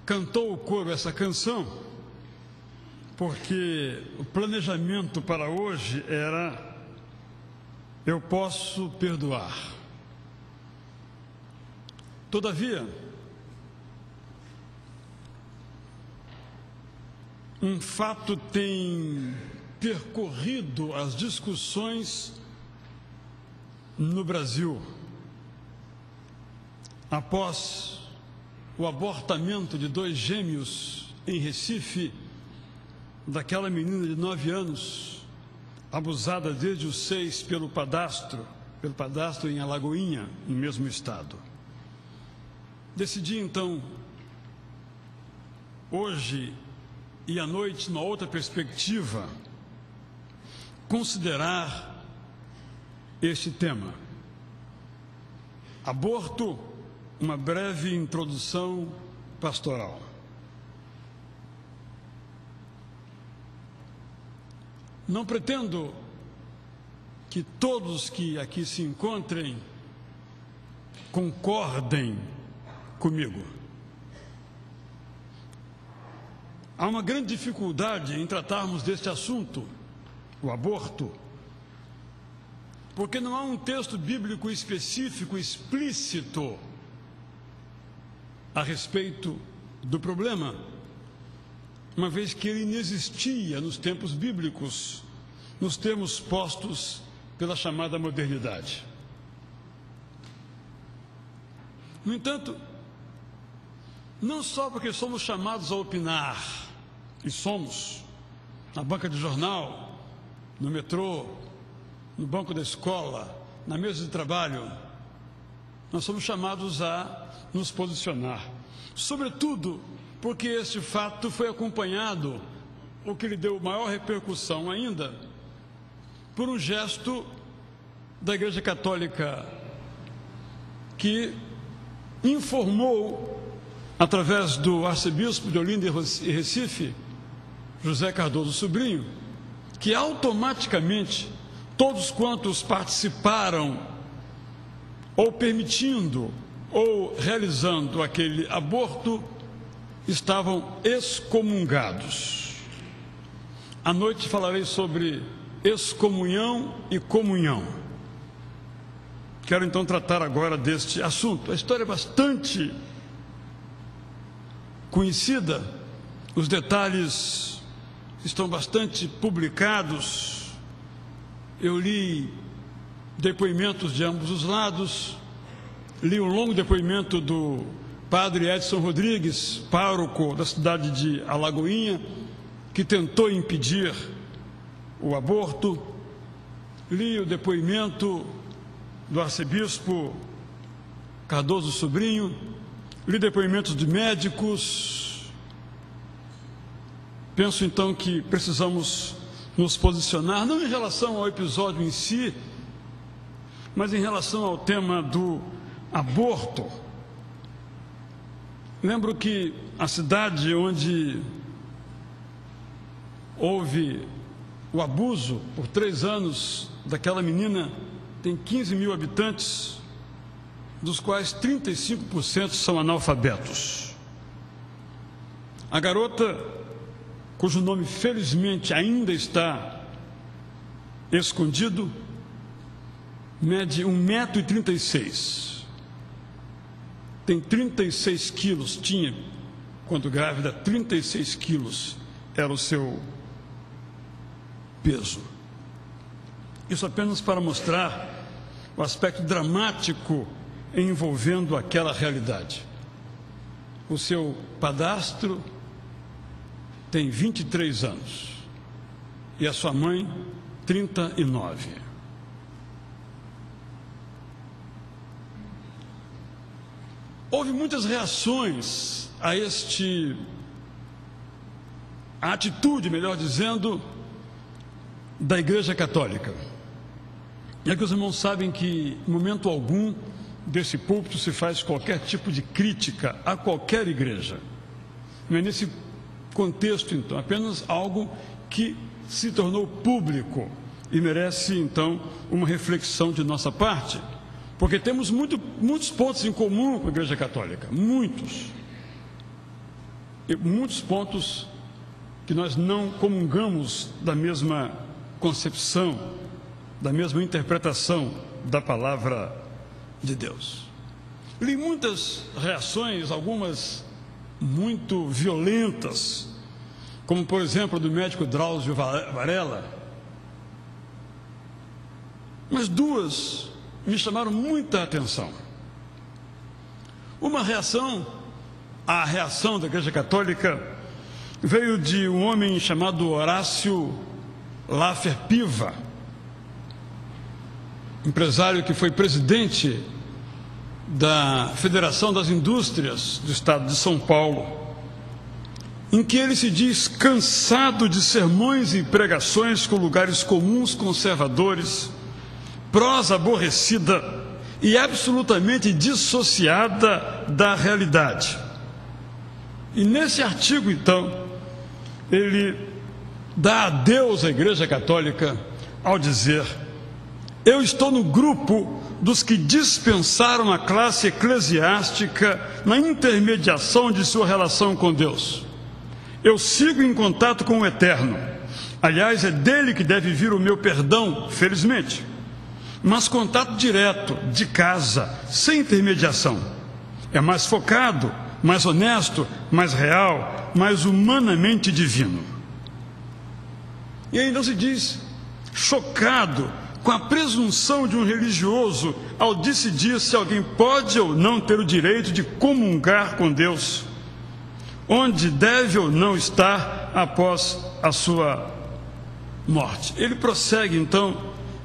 cantou o coro essa canção porque o planejamento para hoje era: eu posso perdoar. Todavia, um fato tem percorrido as discussões no Brasil após o abortamento de 2 gêmeos em Recife, daquela menina de 9 anos, abusada desde os 6 pelo padastro em Alagoinha, no mesmo estado. Decidi então, hoje e à noite, numa outra perspectiva, considerar este tema. Aborto, uma breve introdução pastoral. Não pretendo que todos que aqui se encontrem concordem comigo. Há uma grande dificuldade em tratarmos deste assunto, o aborto, porque não há um texto bíblico específico, explícito, a respeito do problema, uma vez que ele inexistia nos tempos bíblicos, nos termos postos pela chamada modernidade. No entanto, não só porque somos chamados a opinar, e somos, na banca de jornal, no metrô, no banco da escola, na mesa de trabalho, nós somos chamados a nos posicionar, sobretudo porque este fato foi acompanhado, o que lhe deu maior repercussão ainda, por um gesto da Igreja Católica que informou, através do arcebispo de Olinda e Recife, José Cardoso Sobrinho, que automaticamente todos quantos participaram, ou permitindo, ou realizando aquele aborto, estavam excomungados. À noite falarei sobre excomunhão e comunhão. Quero então tratar agora deste assunto. A história é bastante conhecida, os detalhes estão bastante publicados. Eu li depoimentos de ambos os lados, li um longo depoimento do padre Edson Rodrigues, pároco da cidade de Alagoinha, que tentou impedir o aborto, li o depoimento do arcebispo Cardoso Sobrinho, li depoimentos de médicos. Penso então que precisamos nos posicionar, não em relação ao episódio em si, mas em relação ao tema do aborto. Lembro que a cidade onde houve o abuso por 3 anos daquela menina tem 15 mil habitantes, dos quais 35% são analfabetos. A garota, cujo nome felizmente ainda está escondido, mede 1,36 m. Tem 36 quilos, tinha, quando grávida, 36 quilos era o seu peso. Isso apenas para mostrar o aspecto dramático envolvendo aquela realidade. O seu padrasto tem 23 anos e a sua mãe 39. Houve muitas reações a a atitude, melhor dizendo, da Igreja Católica. É que os irmãos sabem que, em momento algum, desse púlpito se faz qualquer tipo de crítica a qualquer igreja. Não é nesse contexto, então, apenas algo que se tornou público e merece, então, uma reflexão de nossa parte, porque temos muitos pontos em comum com a Igreja Católica, muitos. muitos pontos que nós não comungamos da mesma concepção, da mesma interpretação da palavra de Deus. Li muitas reações, algumas muito violentas, como por exemplo do médico Drauzio Varela, mas duas me chamaram muita atenção. Uma reação, a reação da Igreja Católica, veio de um homem chamado Horácio Laffer Piva, empresário que foi presidente da Federação das Indústrias do Estado de São Paulo, em que ele se diz cansado de sermões e pregações com lugares comuns conservadores, prosa aborrecida e absolutamente dissociada da realidade. E nesse artigo, então, ele dá adeus à Igreja Católica ao dizer: eu estou no grupo dos que dispensaram a classe eclesiástica na intermediação de sua relação com Deus. Eu sigo em contato com o Eterno. Aliás, é dele que deve vir o meu perdão, felizmente. Mas contato direto, de casa, sem intermediação. É mais focado, mais honesto, mais real, mais humanamente divino. E ainda se diz chocado com a presunção de um religioso ao decidir se alguém pode ou não ter o direito de comungar com Deus, onde deve ou não estar após a sua morte. Ele prossegue então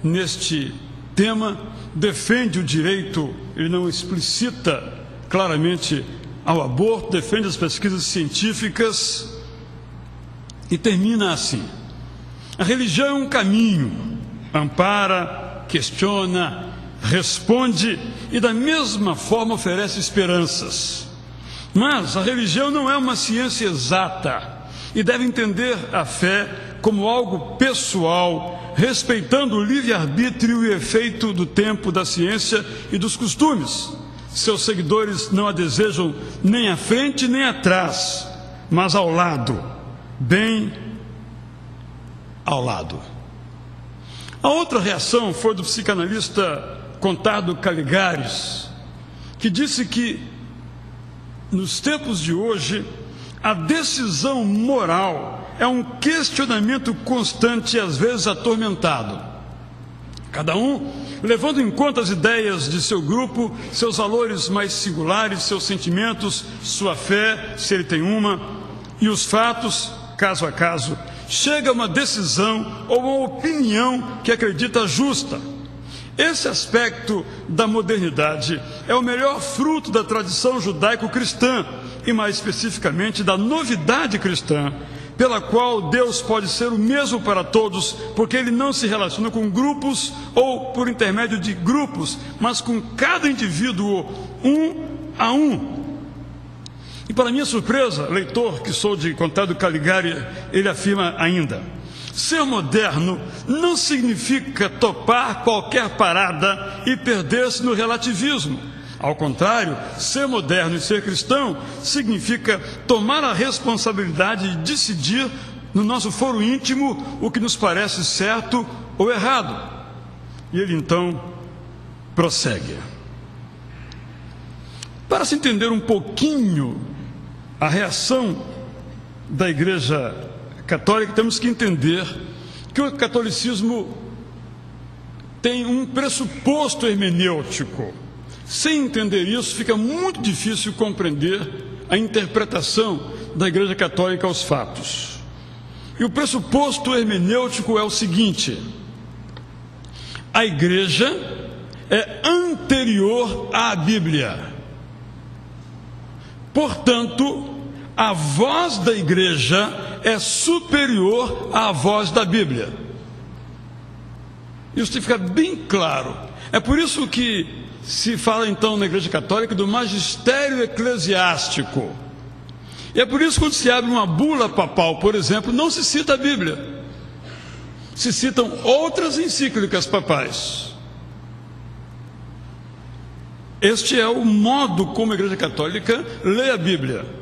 neste tema, defende o direito, ele não explicita claramente ao aborto, defende as pesquisas científicas e termina assim: a religião é um caminho, ampara, questiona, responde e da mesma forma oferece esperanças. Mas a religião não é uma ciência exata e deve entender a fé como algo pessoal, respeitando o livre-arbítrio e efeito do tempo, da ciência e dos costumes. Seus seguidores não a desejam nem à frente nem atrás, mas ao lado, bem ao lado. A outra reação foi do psicanalista Conrado Caligares, que disse que nos tempos de hoje a decisão moral é um questionamento constante e às vezes atormentado. Cada um levando em conta as ideias de seu grupo, seus valores mais singulares, seus sentimentos, sua fé, se ele tem uma, e os fatos, caso a caso, chega a uma decisão ou uma opinião que acredita justa. Esse aspecto da modernidade é o melhor fruto da tradição judaico-cristã e mais especificamente da novidade cristã, pela qual Deus pode ser o mesmo para todos, porque Ele não se relaciona com grupos ou por intermédio de grupos, mas com cada indivíduo, um a um. E para minha surpresa, leitor que sou de Conrado Caligari, ele afirma ainda: ser moderno não significa topar qualquer parada e perder-se no relativismo. Ao contrário, ser moderno e ser cristão significa tomar a responsabilidade de decidir no nosso foro íntimo o que nos parece certo ou errado. E ele então prossegue. Para se entender um pouquinho a reação da Igreja Católica, temos que entender que o catolicismo tem um pressuposto hermenêutico. Sem entender isso, fica muito difícil compreender a interpretação da Igreja Católica aos fatos. E o pressuposto hermenêutico é o seguinte: a Igreja é anterior à Bíblia. Portanto, a voz da Igreja é superior à voz da Bíblia. Isso tem que ficar bem claro. É por isso que se fala então na Igreja Católica do magistério eclesiástico. E é por isso que quando se abre uma bula papal, por exemplo, não se cita a Bíblia. Se citam outras encíclicas papais. Este é o modo como a Igreja Católica lê a Bíblia.